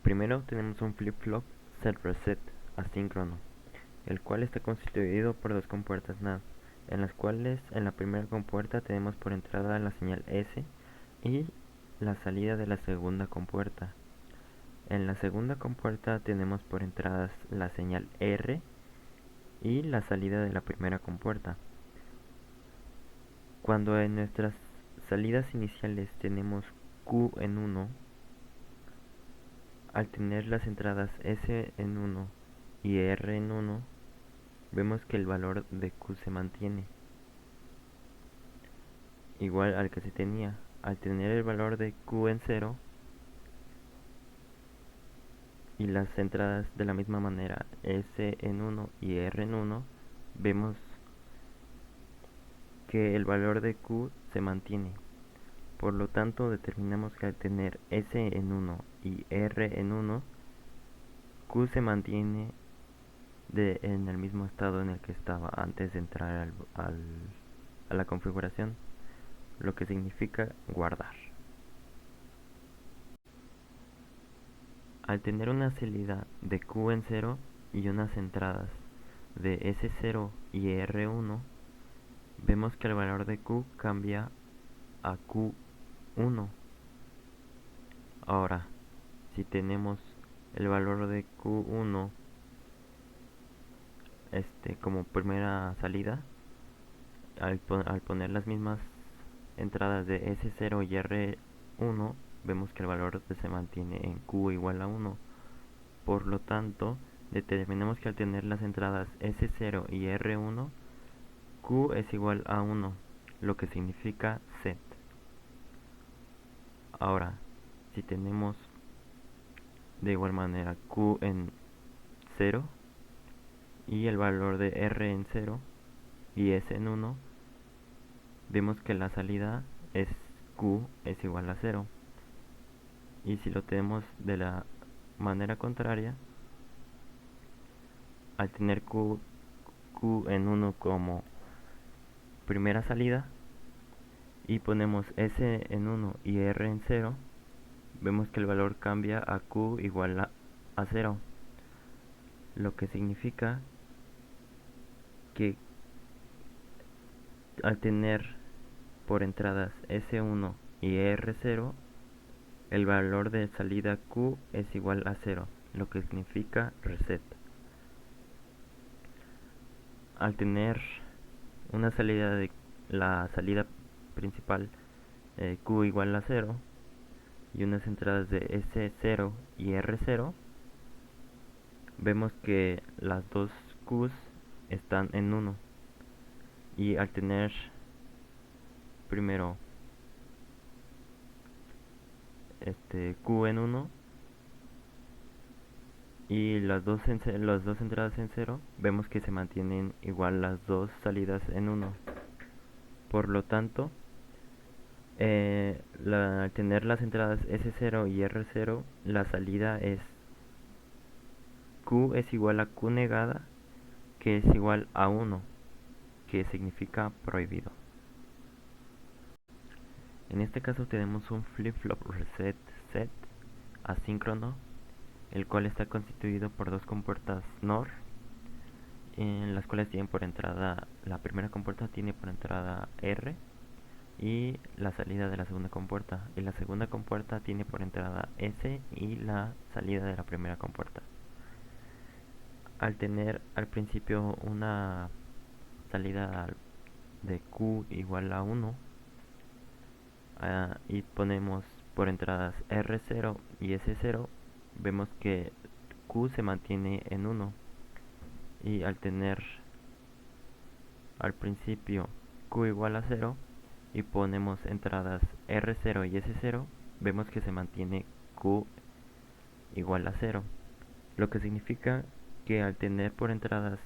Primero tenemos un flip-flop set reset asíncrono, el cual está constituido por dos compuertas NAND, en las cuales en la primera compuerta tenemos por entrada la señal S y la salida de la segunda compuerta. En la segunda compuerta tenemos por entradas la señal R y la salida de la primera compuerta. Cuando en nuestras salidas iniciales tenemos Q en 1, al tener las entradas S en 1 y R en 1, vemos que el valor de Q se mantiene igual al que se tenía. Al tener el valor de Q en 0 y las entradas de la misma manera S en 1 y R en 1, vemos que el valor de Q se mantiene. Por lo tanto, determinamos que al tener S en 1 y R en 1, Q se mantiene en el mismo estado en el que estaba antes de entrar a la configuración, lo que significa guardar. Al tener una salida de Q en 0 y unas entradas de S0 y R1, vemos que el valor de Q cambia a Q1. Ahora, si tenemos el valor de Q1 como primera salida, al poner las mismas entradas de S0 y R1, vemos que el valor se mantiene en Q igual a 1. Por lo tanto, determinamos que al tener las entradas S0 y R1, Q es igual a 1, lo que significa set. Ahora, si tenemos de igual manera Q en 0 y el valor de R en 0 y S en 1, vemos que la salida es Q es igual a 0. Y si lo tenemos de la manera contraria, al tener Q en 1 como primera salida y ponemos S en 1 y R en 0, vemos que el valor cambia a Q igual a 0, lo que significa que al tener por entradas S1 y R0, el valor de salida Q es igual a 0, lo que significa reset. Al tener una salida de la salida principal Q igual a 0 y unas entradas de S0 y R0, vemos que las dos Qs están en 1. Y al tener primero Q en 1 y las dos entradas en 0, vemos que se mantienen igual las dos salidas en 1. Por lo tanto, al tener las entradas S0 y R0, la salida es Q es igual a Q negada, que es igual a 1, que significa prohibido. En este caso tenemos un flip-flop reset set asíncrono, el cual está constituido por dos compuertas NOR, en las cuales tienen por entrada, la primera compuerta tiene por entrada R y la salida de la segunda compuerta, y la segunda compuerta tiene por entrada S y la salida de la primera compuerta. Al tener al principio una salida de Q igual a 1, y ponemos por entradas R0 y S0, vemos que Q se mantiene en 1. Y al tener al principio Q igual a 0 y ponemos entradas R0 y S0, vemos que se mantiene Q igual a 0, lo que significa que al tener por entradas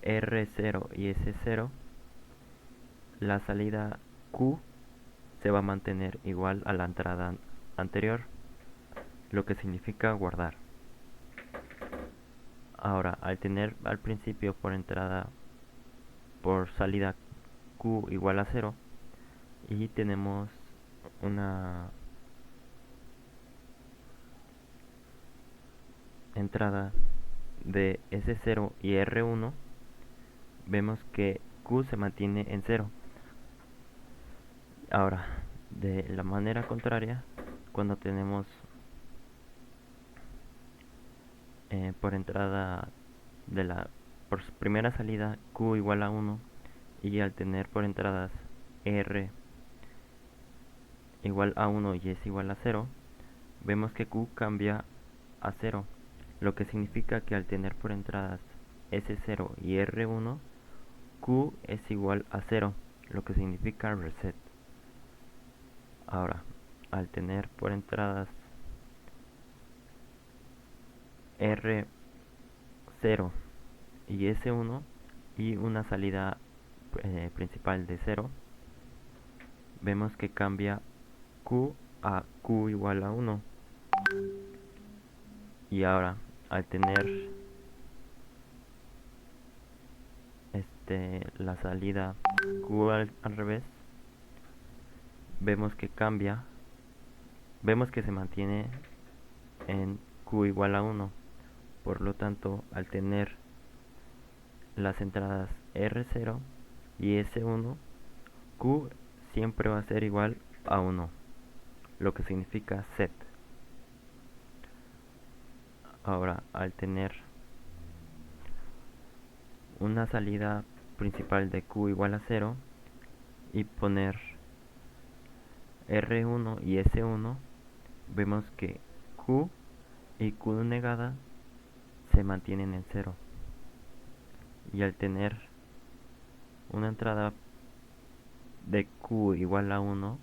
R0 y S0, la salida Q se va a mantener igual a la entrada anterior, lo que significa guardar. Ahora, al tener al principio por salida Q igual a 0 y tenemos una entrada de S0 y R1, vemos que Q se mantiene en 0. Ahora, de la manera contraria, cuando tenemos por entrada de la por primera salida Q igual a 1 y al tener por entradas R igual a 1 y S igual a 0, vemos que Q cambia a 0, lo que significa que al tener por entradas S0 y R1, Q es igual a 0, lo que significa reset. Ahora, al tener por entradas R0 y S1 y una salida principal de 0, vemos que cambia Q a Q igual a 1. Y ahora, al tener la salida Q al revés, vemos que cambia, vemos que se mantiene en Q igual a 1. Por lo tanto, al tener las entradas R0 y S1, Q siempre va a ser igual a 1, lo que significa set. Ahora, al tener una salida principal de Q igual a 0 y poner R1 y S1, vemos que Q y Q negada se mantienen en 0. Y al tener una entrada de Q igual a 1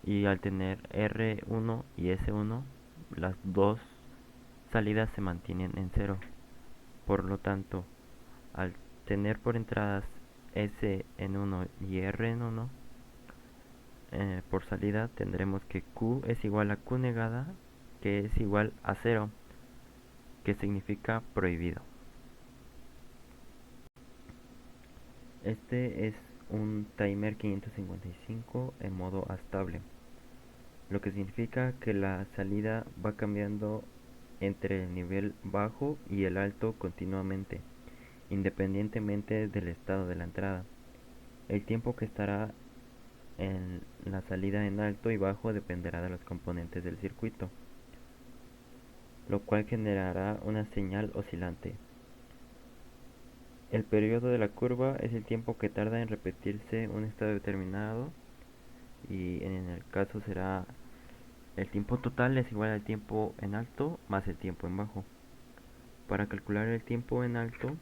y al tener R1 y S1, las dos salidas se mantienen en 0. Por lo tanto, al tener por entradas S en 1 y R en 1, por salida tendremos que Q es igual a Q negada, que es igual a 0, que significa prohibido. Este es un timer 555 en modo estable, lo que significa que la salida va cambiando entre el nivel bajo y el alto continuamente, independientemente del estado de la entrada. El tiempo que estará en la salida en alto y bajo dependerá de los componentes del circuito, lo cual generará una señal oscilante. El periodo de la curva es el tiempo que tarda en repetirse un estado determinado, y en el caso será el tiempo total es igual al tiempo en alto más el tiempo en bajo. Para calcular el tiempo en alto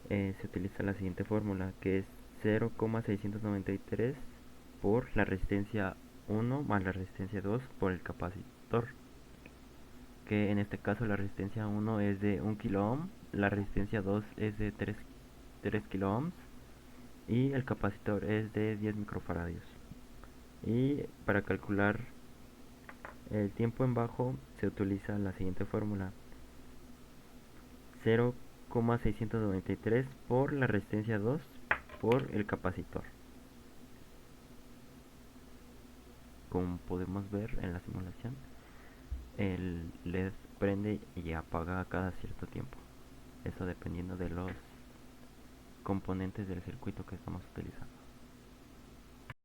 se utiliza la siguiente fórmula, que es 0,693 por la resistencia 1 más la resistencia 2 por el capacitor, que en este caso la resistencia 1 es de 1 kilo ohm, la resistencia 2 es de 3 kilo ohms y el capacitor es de 10 microfaradios. Y para calcular el tiempo en bajo se utiliza la siguiente fórmula, 0,693 por la resistencia 2 por el capacitor. Como podemos ver en la simulación, el LED prende y apaga cada cierto tiempo, eso dependiendo de los componentes del circuito que estamos utilizando.